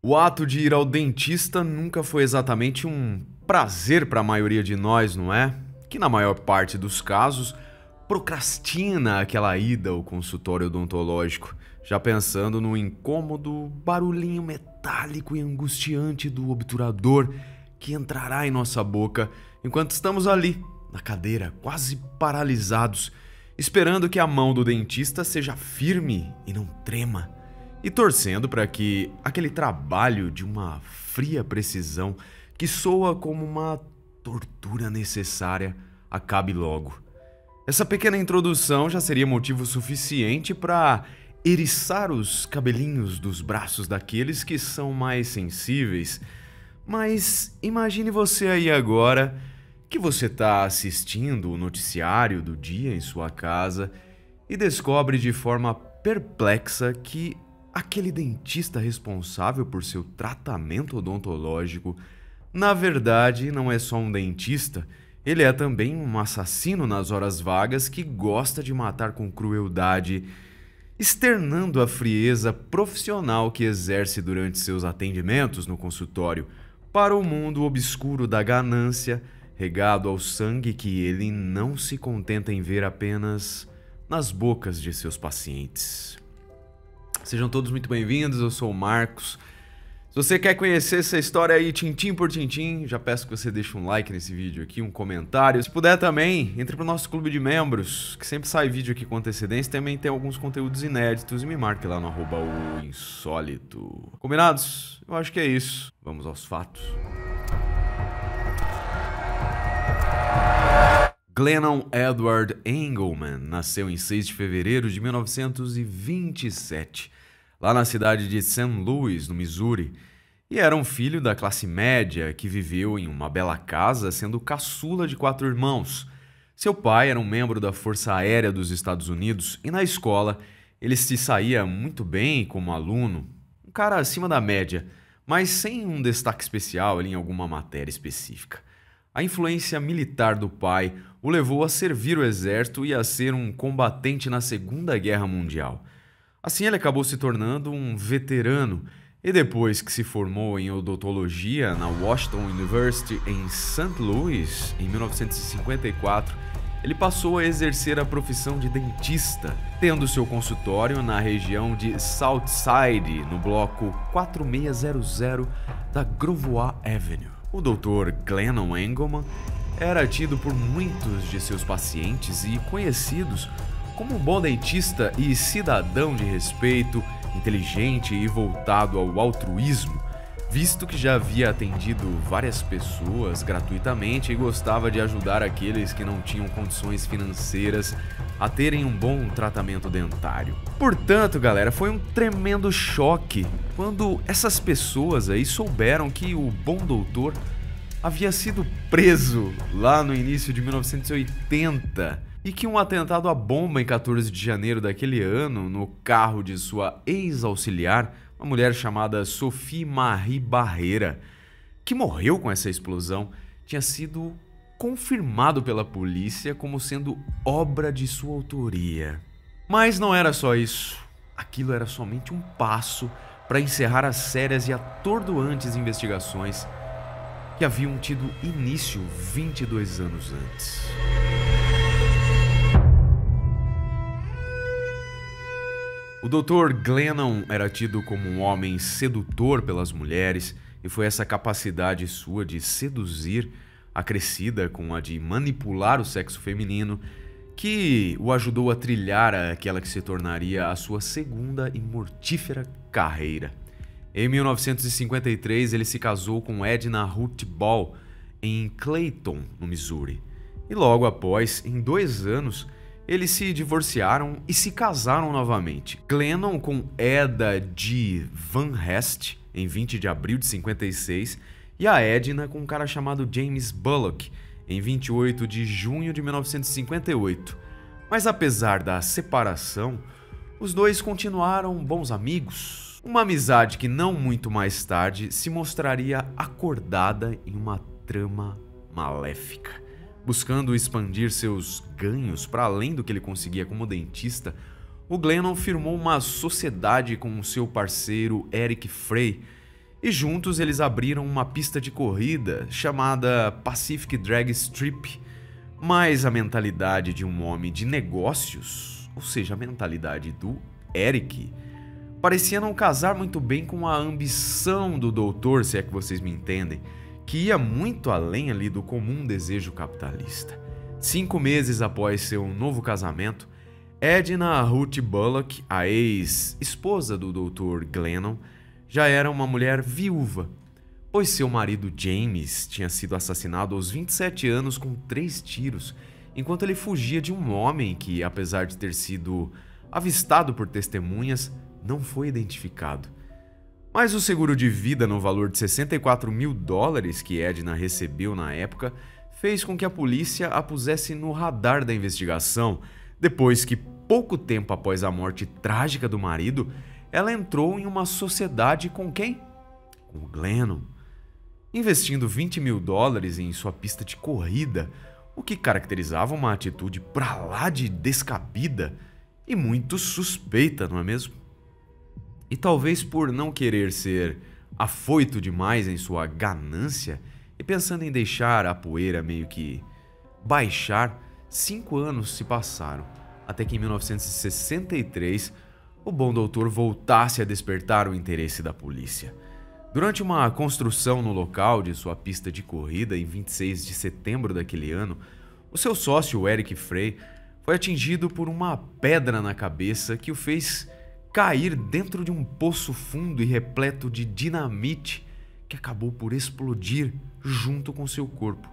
O ato de ir ao dentista nunca foi exatamente um prazer para a maioria de nós, não é? Que na maior parte dos casos procrastina aquela ida ao consultório odontológico, já pensando no incômodo barulhinho metálico e angustiante do obturador que entrará em nossa boca enquanto estamos ali, na cadeira, quase paralisados, esperando que a mão do dentista seja firme e não trema, e torcendo para que aquele trabalho de uma fria precisão que soa como uma tortura necessária acabe logo. Essa pequena introdução já seria motivo suficiente para eriçar os cabelinhos dos braços daqueles que são mais sensíveis. Mas imagine você aí agora que você está assistindo o noticiário do dia em sua casa e descobre de forma perplexa que aquele dentista responsável por seu tratamento odontológico, na verdade, não é só um dentista, ele é também um assassino nas horas vagas que gosta de matar com crueldade, externando a frieza profissional que exerce durante seus atendimentos no consultório para o mundo obscuro da ganância, regado ao sangue que ele não se contenta em ver apenas nas bocas de seus pacientes. Sejam todos muito bem-vindos, eu sou o Marcos. Se você quer conhecer essa história aí tintim por tintim, já peço que você deixe um like nesse vídeo aqui, um comentário. Se puder também, entre pro nosso clube de membros, que sempre sai vídeo aqui com antecedência, também tem alguns conteúdos inéditos e me marque lá no @oinsólito. Combinados? Eu acho que é isso. Vamos aos fatos. Glennon Edward Engelman nasceu em 6 de fevereiro de 1927, lá na cidade de St. Louis, no Missouri, e era um filho da classe média que viveu em uma bela casa, sendo caçula de 4 irmãos. Seu pai era um membro da Força Aérea dos Estados Unidos e na escola ele se saía muito bem como aluno, um cara acima da média, mas sem um destaque especial ali em alguma matéria específica. A influência militar do pai o levou a servir o exército e a ser um combatente na Segunda Guerra Mundial. Assim, ele acabou se tornando um veterano e depois que se formou em odontologia na Washington University em St. Louis, em 1954, ele passou a exercer a profissão de dentista, tendo seu consultório na região de Southside, no bloco 4600 da Gravois Avenue. O Dr. Glennon Engelman era tido por muitos de seus pacientes e conhecidos como um bom dentista e cidadão de respeito, inteligente e voltado ao altruísmo, visto que já havia atendido várias pessoas gratuitamente e gostava de ajudar aqueles que não tinham condições financeiras a terem um bom tratamento dentário. Portanto, galera, foi um tremendo choque quando essas pessoas aí souberam que o bom doutor havia sido preso lá no início de 1980 e que um atentado à bomba em 14 de janeiro daquele ano no carro de sua ex-auxiliar, uma mulher chamada Sophie Marie Barreira, que morreu com essa explosão, tinha sido confirmado pela polícia como sendo obra de sua autoria. Mas não era só isso. Aquilo era somente um passo para encerrar as sérias e atordoantes investigações que haviam tido início 22 anos antes. O Dr. Glennon era tido como um homem sedutor pelas mulheres e foi essa capacidade sua de seduzir, acrescida com a de manipular o sexo feminino, que o ajudou a trilhar aquela que se tornaria a sua segunda e mortífera carreira. Em 1953, ele se casou com Edna Ruth Ball em Clayton, no Missouri. E logo após, em 2 anos, eles se divorciaram e se casaram novamente. Glennon com Eda G. Van Hest, em 20 de abril de 56, e a Edna com um cara chamado James Bullock, em 28 de junho de 1958. Mas apesar da separação, os dois continuaram bons amigos. Uma amizade que não muito mais tarde se mostraria acordada em uma trama maléfica. Buscando expandir seus ganhos para além do que ele conseguia como dentista, o Glennon firmou uma sociedade com seu parceiro Eric Frey e juntos eles abriram uma pista de corrida chamada Pacific Drag Strip, mas a mentalidade de um homem de negócios, ou seja, a mentalidade do Eric, parecia não casar muito bem com a ambição do doutor, se é que vocês me entendem, que ia muito além ali do comum desejo capitalista. 5 meses após seu novo casamento, Edna Ruth Bullock, a ex-esposa do Dr. Glennon, já era uma mulher viúva, pois seu marido James tinha sido assassinado aos 27 anos com 3 tiros, enquanto ele fugia de um homem que, apesar de ter sido avistado por testemunhas, não foi identificado. Mas o seguro de vida no valor de $64 mil que Edna recebeu na época fez com que a polícia a pusesse no radar da investigação, depois que, pouco tempo após a morte trágica do marido, ela entrou em uma sociedade com quem? Com o Glennon, investindo $20 mil em sua pista de corrida, o que caracterizava uma atitude pra lá de descabida e muito suspeita, não é mesmo? E talvez por não querer ser afoito demais em sua ganância e pensando em deixar a poeira meio que baixar, 5 anos se passaram, até que em 1963 o bom doutor voltasse a despertar o interesse da polícia. Durante uma construção no local de sua pista de corrida em 26 de setembro daquele ano, o seu sócio Eric Frey foi atingido por uma pedra na cabeça que o fez cair dentro de um poço fundo e repleto de dinamite que acabou por explodir junto com seu corpo.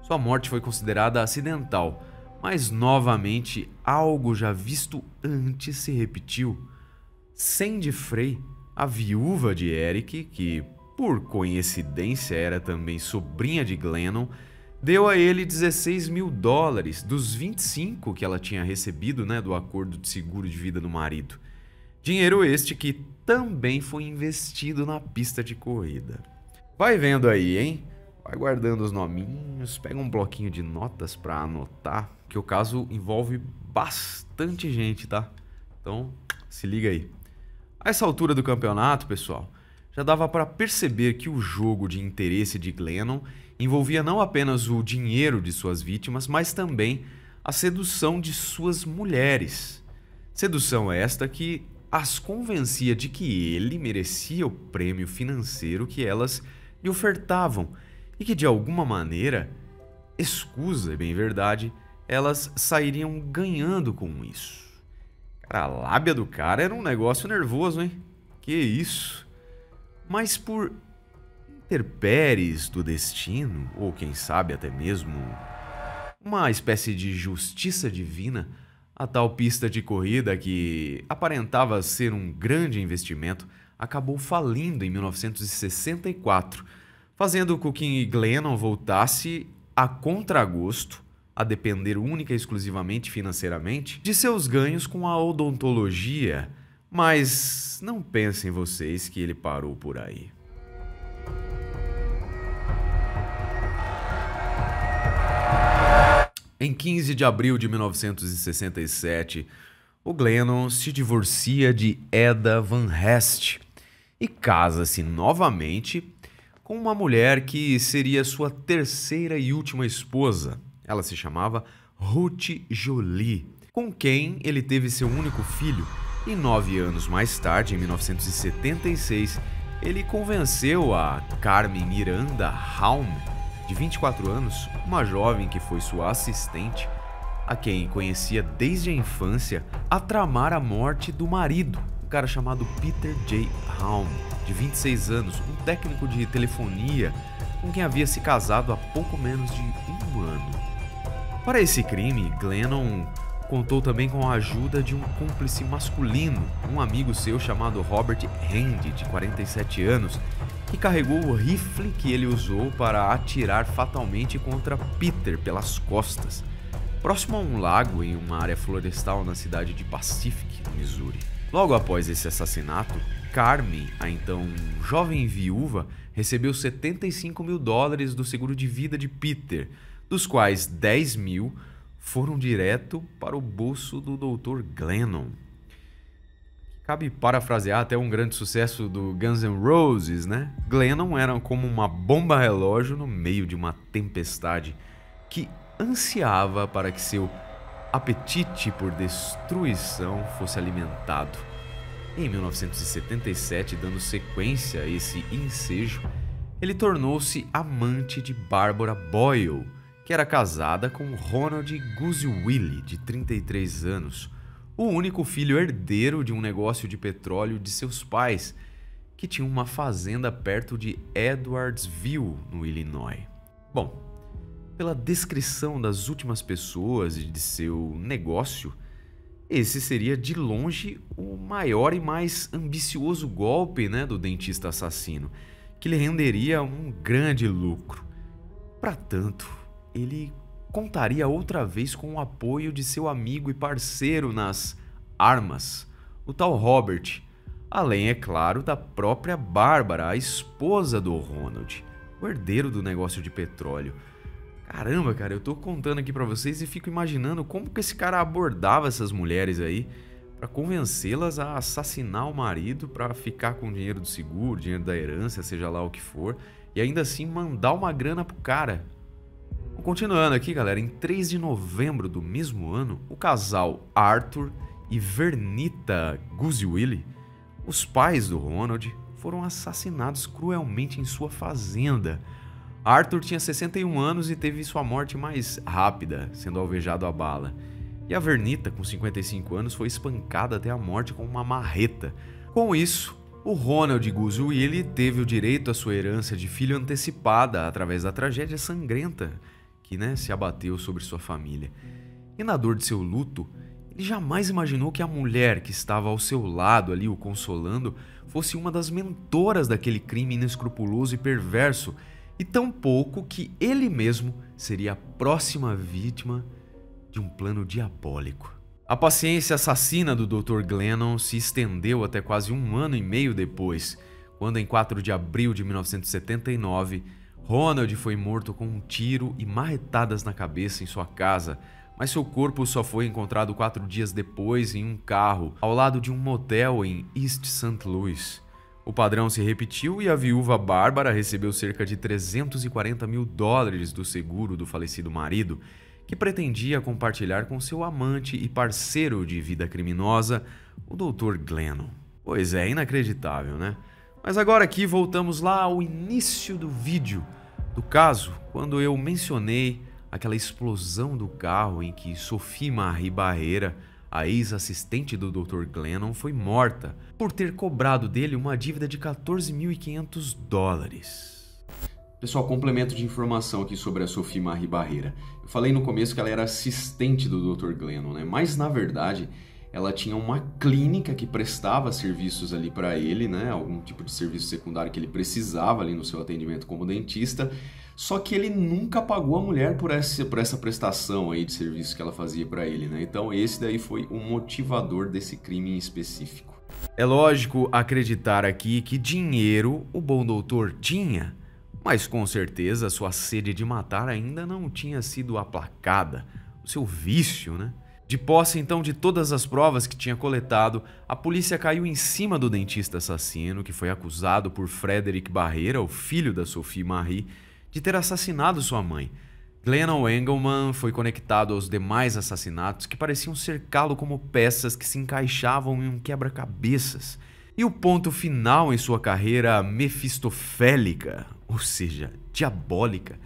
Sua morte foi considerada acidental, mas novamente algo já visto antes se repetiu. Sandy Frey, a viúva de Eric, que por coincidência era também sobrinha de Glennon, deu a ele $16 mil dos 25 que ela tinha recebido, do acordo de seguro de vida do marido. Dinheiro este que também foi investido na pista de corrida. Vai vendo aí, hein? Vai guardando os nominhos, pega um bloquinho de notas para anotar, que o caso envolve bastante gente, tá? Então, se liga aí. A essa altura do campeonato, pessoal, já dava para perceber que o jogo de interesse de Glennon envolvia não apenas o dinheiro de suas vítimas, mas também a sedução de suas mulheres. Sedução esta que as convencia de que ele merecia o prêmio financeiro que elas lhe ofertavam e que de alguma maneira, escusa, é bem verdade, elas sairiam ganhando com isso. Cara, a lábia do cara era um negócio nervoso, hein? Que isso? Mas por intempéries do destino, ou quem sabe até mesmo uma espécie de justiça divina, a tal pista de corrida, que aparentava ser um grande investimento, acabou falindo em 1964, fazendo com que Glennon voltasse a contragosto, a depender única e exclusivamente financeiramente de seus ganhos com a odontologia. Mas não pensem vocês que ele parou por aí. Em 15 de abril de 1967, o Glennon se divorcia de Eda Van Hest e casa-se novamente com uma mulher que seria sua terceira e última esposa. Ela se chamava Ruth Jolie, com quem ele teve seu único filho, e 9 anos mais tarde, em 1976, ele convenceu a Carmen Miranda Halm, de 24 anos, uma jovem que foi sua assistente, a quem conhecia desde a infância, a tramar a morte do marido, um cara chamado Peter J. Halm, de 26 anos, um técnico de telefonia com quem havia se casado há pouco menos de 1 ano. Para esse crime, Glennon contou também com a ajuda de um cúmplice masculino, um amigo seu chamado Robert Handy, de 47 anos, que carregou o rifle que ele usou para atirar fatalmente contra Peter pelas costas, próximo a um lago em uma área florestal na cidade de Pacific, no Missouri. Logo após esse assassinato, Carmen, a então jovem viúva, recebeu $75 mil do seguro de vida de Peter, dos quais 10 mil foram direto para o bolso do Dr. Glennon. Cabe parafrasear até um grande sucesso do Guns N' Roses, né? Glennon era como uma bomba relógio no meio de uma tempestade que ansiava para que seu apetite por destruição fosse alimentado. Em 1977, dando sequência a esse ensejo, ele tornou-se amante de Barbara Boyle, que era casada com Ronald Guzziwilli, de 33 anos, o único filho herdeiro de um negócio de petróleo de seus pais, que tinha uma fazenda perto de Edwardsville, no Illinois. Bom, pela descrição das últimas pessoas e de seu negócio, esse seria de longe o maior e mais ambicioso golpe, né, do dentista assassino, que lhe renderia um grande lucro. Para tanto, ele contaria outra vez com o apoio de seu amigo e parceiro nas armas, o tal Robert, além, é claro, da própria Bárbara, a esposa do Ronald, o herdeiro do negócio de petróleo. Caramba, cara, eu tô contando aqui pra vocês e fico imaginando como que esse cara abordava essas mulheres aí pra convencê-las a assassinar o marido pra ficar com o dinheiro do seguro, dinheiro da herança, seja lá o que for, e ainda assim mandar uma grana pro cara. Continuando aqui, galera, em 3 de novembro do mesmo ano, o casal Arthur e Vernita Guzziwilli, os pais do Ronald, foram assassinados cruelmente em sua fazenda. Arthur tinha 61 anos e teve sua morte mais rápida, sendo alvejado a bala. E a Vernita, com 55 anos, foi espancada até a morte com uma marreta. Com isso, o Ronald Guzziwilli teve o direito à sua herança de filho antecipada através da tragédia sangrenta que, se abateu sobre sua família. E na dor de seu luto, ele jamais imaginou que a mulher que estava ao seu lado ali o consolando fosse uma das mentoras daquele crime inescrupuloso e perverso, e tampouco que ele mesmo seria a próxima vítima de um plano diabólico. A paciência assassina do Dr. Glennon se estendeu até quase 1 ano e meio depois, quando em 4 de abril de 1979, Ronald foi morto com um tiro e marretadas na cabeça em sua casa, mas seu corpo só foi encontrado 4 dias depois em um carro, ao lado de um motel em East St. Louis. O padrão se repetiu e a viúva Bárbara recebeu cerca de $340 mil do seguro do falecido marido, que pretendia compartilhar com seu amante e parceiro de vida criminosa, o Dr. Glennon. Pois é, inacreditável, né? Mas agora aqui voltamos lá ao início do vídeo do caso, quando eu mencionei aquela explosão do carro em que Sophie Marie Barreira, a ex-assistente do Dr. Glennon, foi morta por ter cobrado dele uma dívida de $14.500. Pessoal, complemento de informação aqui sobre a Sophie Marie Barreira. Eu falei no começo que ela era assistente do Dr. Glennon, né? Mas na verdade ela tinha uma clínica que prestava serviços ali para ele, né? Algum tipo de serviço secundário que ele precisava ali no seu atendimento como dentista. Só que ele nunca pagou a mulher por essa prestação aí de serviço que ela fazia para ele, né? Então esse daí foi o motivador desse crime em específico. É lógico acreditar aqui que dinheiro o bom doutor tinha, mas com certeza sua sede de matar ainda não tinha sido aplacada, o seu vício, né? De posse então de todas as provas que tinha coletado, a polícia caiu em cima do dentista assassino, que foi acusado por Frederick Barreira, o filho da Sophie Marie, de ter assassinado sua mãe. Glennon Engelman foi conectado aos demais assassinatos que pareciam cercá-lo como peças que se encaixavam em um quebra-cabeças. E o ponto final em sua carreira mefistofélica, ou seja, diabólica,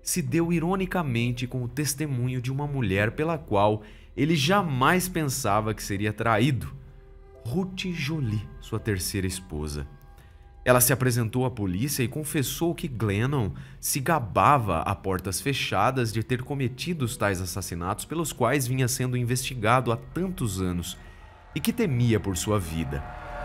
se deu ironicamente com o testemunho de uma mulher pela qual ele jamais pensava que seria traído, Ruth Jolie, sua terceira esposa. Ela se apresentou à polícia e confessou que Glennon se gabava a portas fechadas de ter cometido os tais assassinatos pelos quais vinha sendo investigado há tantos anos e que temia por sua vida,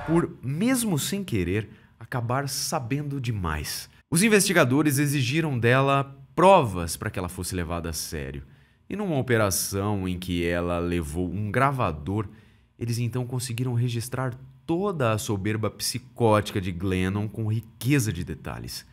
por, mesmo sem querer, acabar sabendo demais. Os investigadores exigiram dela provas para que ela fosse levada a sério. E numa operação em que ela levou um gravador, eles então conseguiram registrar toda a soberba psicótica de Glennon com riqueza de detalhes.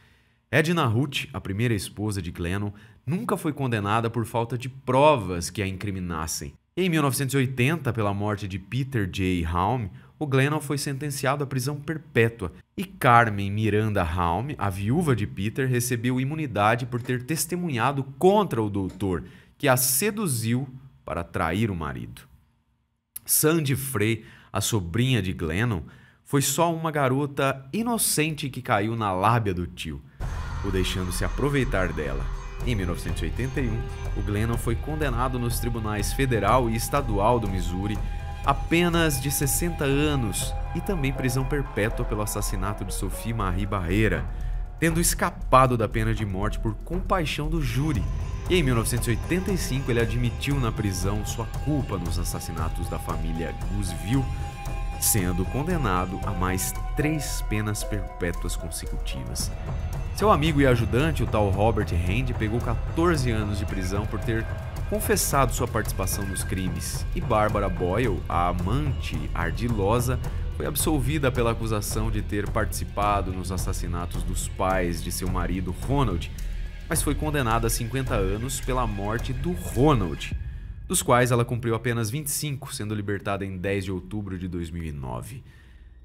Edna Ruth, a primeira esposa de Glennon, nunca foi condenada por falta de provas que a incriminassem. Em 1980, pela morte de Peter J. Halm, o Glennon foi sentenciado à prisão perpétua e Carmen Miranda Halm, a viúva de Peter, recebeu imunidade por ter testemunhado contra o doutor, que a seduziu para trair o marido. Sandy Frey, a sobrinha de Glennon, foi só uma garota inocente que caiu na lábia do tio, o deixando se aproveitar dela. Em 1981, o Glennon foi condenado nos tribunais federal e estadual do Missouri a penas de 60 anos e também prisão perpétua pelo assassinato de Sophie Marie Barrera, tendo escapado da pena de morte por compaixão do júri. E em 1985 ele admitiu na prisão sua culpa nos assassinatos da família Guzville, sendo condenado a mais 3 penas perpétuas consecutivas. Seu amigo e ajudante, o tal Robert Hand, pegou 14 anos de prisão por ter confessado sua participação nos crimes, e Barbara Boyle, a amante ardilosa, foi absolvida pela acusação de ter participado nos assassinatos dos pais de seu marido Ronald, mas foi condenada a 50 anos pela morte do Ronald, dos quais ela cumpriu apenas 25, sendo libertada em 10 de outubro de 2009.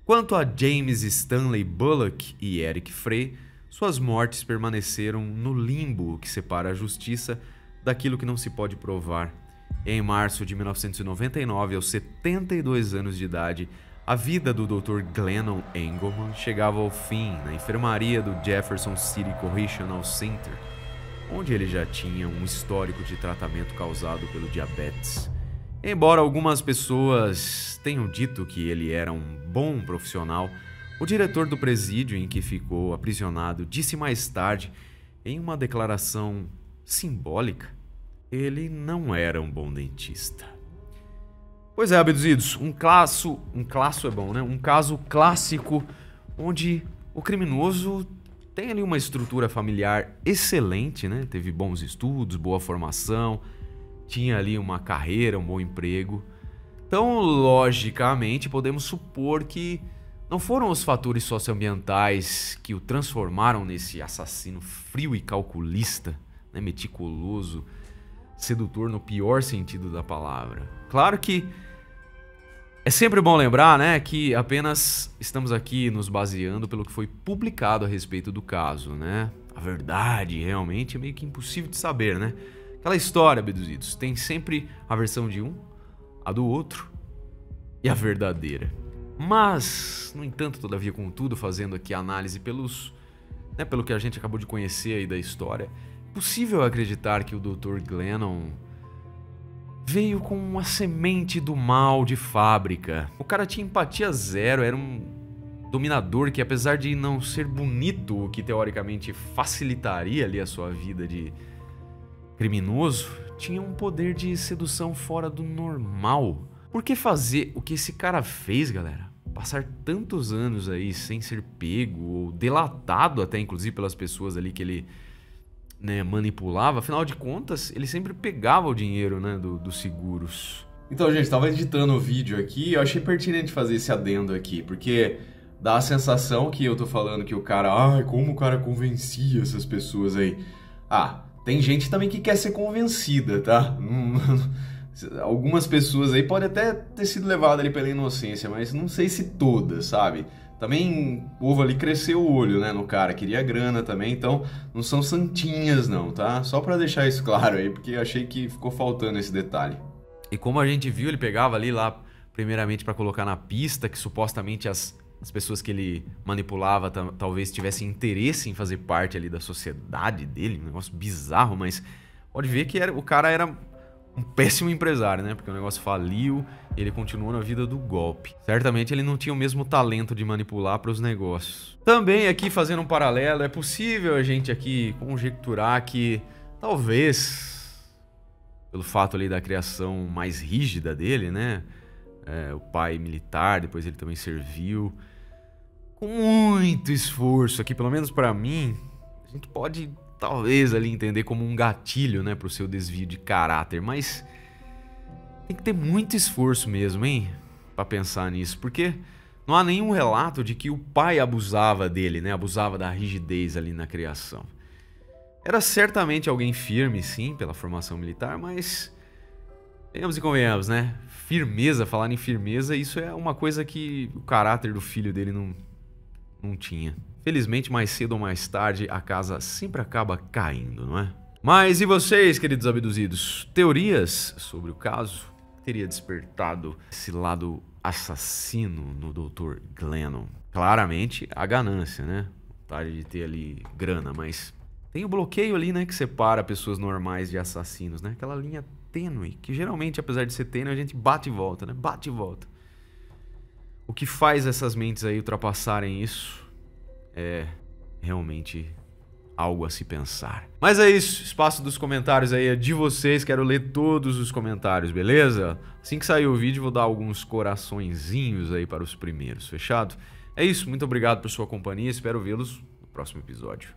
Quanto a James Stanley Bullock e Eric Frey, suas mortes permaneceram no limbo que separa a justiça daquilo que não se pode provar. Em março de 1999, aos 72 anos de idade, a vida do Dr. Glennon Engelman chegava ao fim na enfermaria do Jefferson City Correctional Center, onde ele já tinha um histórico de tratamento causado pelo diabetes. Embora algumas pessoas tenham dito que ele era um bom profissional, o diretor do presídio em que ficou aprisionado disse mais tarde, em uma declaração simbólica, ele não era um bom dentista. Pois é, abduzidos, um caso é bom, né? Um caso clássico onde o criminoso tem ali uma estrutura familiar excelente, né? Teve bons estudos, boa formação, tinha ali uma carreira, um bom emprego. Então, logicamente, podemos supor que não foram os fatores socioambientais que o transformaram nesse assassino frio e calculista, né? Meticuloso, sedutor no pior sentido da palavra. Claro que é sempre bom lembrar, né, que apenas estamos aqui nos baseando pelo que foi publicado a respeito do caso, né? A verdade realmente é meio que impossível de saber, né? Aquela história, abduzidos, tem sempre a versão de um, a do outro e a verdadeira. Mas, no entanto, todavia, contudo, fazendo aqui a análise pelo que a gente acabou de conhecer aí da história, é possível acreditar que o Dr. Glennon veio com uma semente do mal de fábrica. O cara tinha empatia zero, era um dominador que, apesar de não ser bonito, o que teoricamente facilitaria ali a sua vida de criminoso, tinha um poder de sedução fora do normal. Por que fazer o que esse cara fez, galera? Passar tantos anos aí sem ser pego ou delatado até, inclusive, pelas pessoas ali que ele, né, manipulava. Afinal de contas, ele sempre pegava o dinheiro, né, dos seguros. Então, gente, tava editando o vídeo aqui e eu achei pertinente fazer esse adendo aqui, porque dá a sensação que eu tô falando que o cara... como o cara convencia essas pessoas aí. Tem gente também que quer ser convencida, tá? Algumas pessoas aí podem até ter sido levadas ali pela inocência, mas não sei se todas, sabe? Também o povo ali cresceu o olho, né, no cara, queria grana também, então não são santinhas não, tá? Só pra deixar isso claro aí, porque eu achei que ficou faltando esse detalhe. E como a gente viu, ele pegava ali lá, primeiramente pra colocar na pista, que supostamente as pessoas que ele manipulava talvez tivessem interesse em fazer parte ali da sociedade dele, um negócio bizarro, mas pode ver que o cara era um péssimo empresário, né? Porque o negócio faliu e ele continuou na vida do golpe. Certamente ele não tinha o mesmo talento de manipular para os negócios. Também aqui, fazendo um paralelo, é possível a gente aqui conjecturar que talvez, pelo fato ali da criação mais rígida dele, né? O pai militar, depois ele também serviu. Com muito esforço aqui, pelo menos para mim, a gente pode talvez ali entender como um gatilho, né, pro seu desvio de caráter, mas tem que ter muito esforço mesmo, hein, pra pensar nisso, porque não há nenhum relato de que o pai abusava dele, né, abusava da rigidez ali na criação. Era certamente alguém firme, sim, pela formação militar, mas Venhamos e convenhamos, né? Firmeza, falar em firmeza, isso é uma coisa que o caráter do filho dele não tinha. Felizmente, mais cedo ou mais tarde, a casa sempre acaba caindo, não é? Mas e vocês, queridos abduzidos? Teorias sobre o caso? Teria despertado esse lado assassino no Dr. Glennon? Claramente, a ganância, né? Vontade de ter ali grana, mas tem o bloqueio ali, né? Que separa pessoas normais de assassinos, né? Aquela linha tênue, que geralmente, apesar de ser tênue, a gente bate e volta, né? Bate e volta. O que faz essas mentes aí ultrapassarem isso é realmente algo a se pensar. Mas é isso, espaço dos comentários aí é de vocês, quero ler todos os comentários, beleza? Assim que sair o vídeo, vou dar alguns coraçõezinhos aí para os primeiros, fechado? É isso, muito obrigado por sua companhia, espero vê-los no próximo episódio.